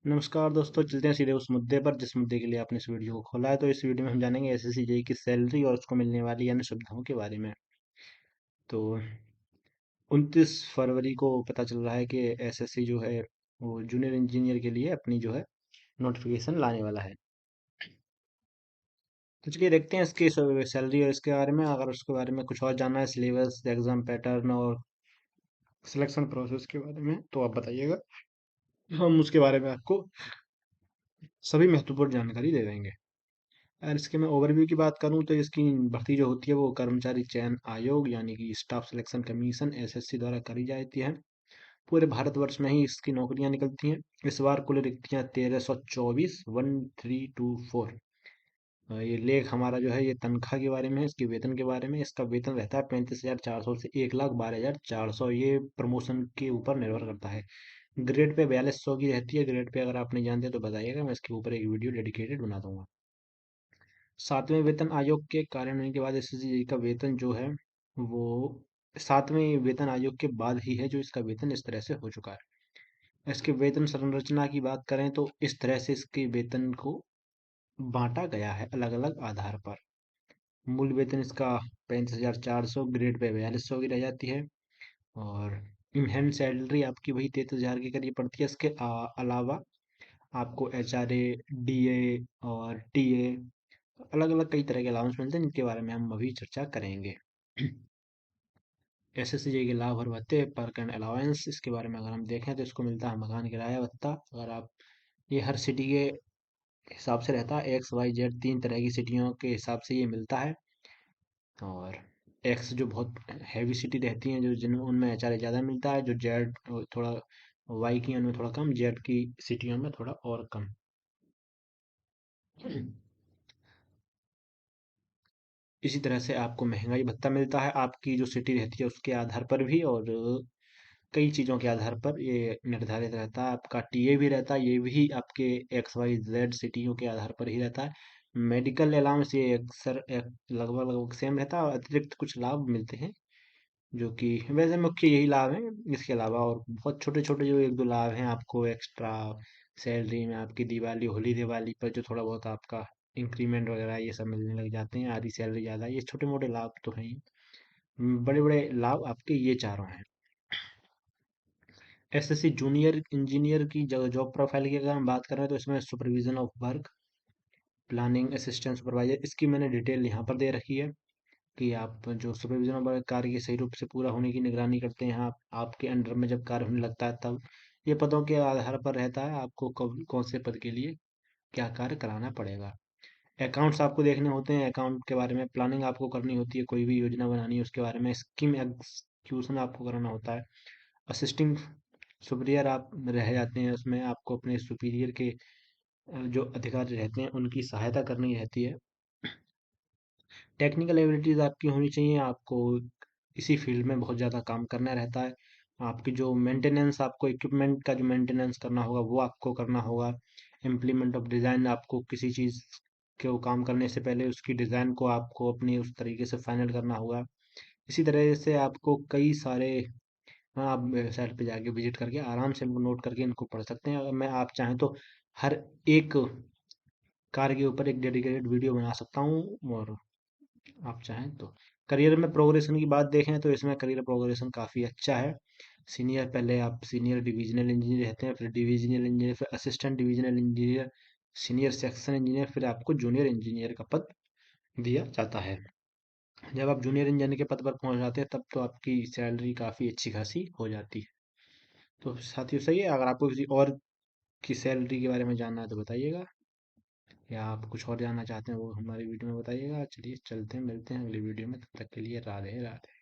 नमस्कार दोस्तों, चलते हैं सीधे उस मुद्दे पर जिस मुद्दे के लिए आपने इस वीडियो को खोला है। तो इस वीडियो में हम जानेंगे एसएससी जेई की सैलरी और उसको मिलने वाली अन्य सुविधाओं के बारे में। तो 29 फरवरी को पता चल रहा है कि एसएससी जो है वो जूनियर इंजीनियर के लिए अपनी जो है नोटिफिकेशन लाने वाला है। तो चलिए देखते हैं इसकी सैलरी और इसके बारे में। अगर उसके बारे में कुछ और जानना है, सिलेबस, एग्जाम पैटर्न और सिलेक्शन प्रोसेस के बारे में, तो आप बताइएगा। हम उसके बारे में आपको सभी महत्वपूर्ण जानकारी दे देंगे। अगर इसके मैं ओवरव्यू की बात करूं तो इसकी भर्ती जो होती है वो कर्मचारी चयन आयोग यानी कि स्टाफ सिलेक्शन कमीशन एसएससी द्वारा करी जाती है। पूरे भारतवर्ष में ही इसकी नौकरियां निकलती हैं। इस बार कुल रिक्तियां 1324 1324। ये लेख हमारा जो है ये तनख्वाह के बारे में है, इसके वेतन के बारे में। इसका वेतन रहता है 35,400 से 1,12,400। ये प्रमोशन के ऊपर निर्भर करता है। ग्रेड पे 4200 की रहती है। ग्रेड पे अगर आप नहीं जानते तो बताइएगा, मैं इसके ऊपर एक वीडियो डेडिकेटेड बना दूंगा। सातवें वेतन आयोग के कार्यान्वयन के बाद एसएससी का वेतन जो है वो सातवें वेतन आयोग के बाद ही है जो इसका वेतन इस तरह से हो चुका है। इसके वेतन संरचना की बात करें तो इस तरह से इसके वेतन को बांटा गया है अलग अलग आधार पर। मूल वेतन इसका 35,400, ग्रेड पे 4200 की रह जाती है। और इन सैलरी आपकी वही 33,000 के करीब पड़ती है। इसके अलावा आपको एचआरए, डीए और टीए अलग अलग कई तरह के अलाउंस मिलते हैं जिनके बारे में हम अभी चर्चा करेंगे। एसएससी के लाभ और भत्ते, पर्क एंड अलाउंस, इसके बारे में अगर हम देखें तो इसको मिलता है मकान किराया भत्ता। अगर आप ये हर सिटी के हिसाब से रहता है, एक्स वाई जेड तीन तरह की सिटियों के हिसाब से ये मिलता है। और एक्स जो बहुत हैवी सिटी रहती हैं जो जिन उनमें एचआरए ज़्यादा मिलता है, जो जेड थोड़ा वाई की उनमें थोड़ा कम, जेड की सिटियों में थोड़ा और कम। इसी तरह से आपको महंगाई भत्ता मिलता है आपकी जो सिटी रहती है उसके आधार पर भी, और कई चीज़ों के आधार पर ये निर्धारित रहता है। आपका टीए भी रहता है, ये भी आपके एक्स वाई जेड सिटियों के आधार पर ही रहता है। मेडिकल अलाउंस ये अक्सर लगभग लगभग सेम रहता है, और अतिरिक्त कुछ लाभ मिलते हैं जो कि वैसे मुख्य यही लाभ हैं। इसके अलावा और बहुत छोटे छोटे जो एक दो लाभ हैं आपको एक्स्ट्रा सैलरी में, आपकी दिवाली होली दिवाली पर जो थोड़ा बहुत आपका इंक्रीमेंट वगैरह ये सब मिलने लग जाते हैं, आधी सैलरी ज़्यादा, ये छोटे मोटे लाभ तो हैं ही। बड़े बड़े लाभ आपके ये चारों हैं। एसएससी जूनियर इंजीनियर की जॉब प्रोफाइल की अगर हम बात करें तो इसमें supervision of work, planning assistant supervisor, इसकी मैंने डिटेल यहाँ पर दे रखी है कि आप जो सुपरविजन ऑफ वर्क कार्य के सही रूप से पूरा होने की निगरानी करते हैं। आप आपके अंडर में जब कार्य होने लगता है तब ये पदों के आधार पर रहता है आपको कब कौन से पद के लिए क्या कार्य कराना पड़ेगा। अकाउंट्स आपको देखने होते हैं, अकाउंट के बारे में प्लानिंग आपको करनी होती है, कोई भी योजना बनानी है उसके बारे में स्कीम एग्जीक्यूशन आपको कराना होता है। असिस्टिंग सुपीरियर आप रह जाते हैं, उसमें आपको अपने सुपीरियर के जो अधिकारी रहते हैं उनकी सहायता करनी रहती है। टेक्निकल एबिलिटीज़ आपकी होनी चाहिए, आपको इसी फील्ड में बहुत ज़्यादा काम करना रहता है। आपकी जो मेंटेनेंस, आपको इक्विपमेंट का जो मेंटेनेंस करना होगा वो आपको करना होगा। इम्प्लीमेंट ऑफ डिज़ाइन, आपको किसी चीज़ को काम करने से पहले उसकी डिज़ाइन को आपको अपनी उस तरीके से फाइनल करना होगा। इसी तरह से आपको कई सारे, हाँ, आप वेबसाइट पे जाके विजिट करके आराम से इनको नोट करके इनको पढ़ सकते हैं। अगर मैं आप चाहें तो हर एक कार्य के ऊपर एक डेडिकेटेड वीडियो बना सकता हूँ, और आप चाहें तो करियर में प्रोग्रेशन की बात देखें तो इसमें करियर प्रोग्रेशन काफ़ी अच्छा है। सीनियर, पहले आप सीनियर डिविजनल इंजीनियर रहते हैं, फिर डिविजनल इंजीनियर, फिर assistant divisional engineer, senior section engineer, फिर आपको जूनियर इंजीनियर का पद दिया जाता है। जब आप जूनियर इंजीनियर के पद पर पहुंच जाते हैं तब तो आपकी सैलरी काफ़ी अच्छी खासी हो जाती है। तो साथियों सही है, अगर आपको किसी और की सैलरी के बारे में जानना है तो बताइएगा, या आप कुछ और जानना चाहते हैं वो हमारी वीडियो में बताइएगा। चलिए चलते हैं, मिलते हैं अगली वीडियो में, तब तक के लिए राधे राधे।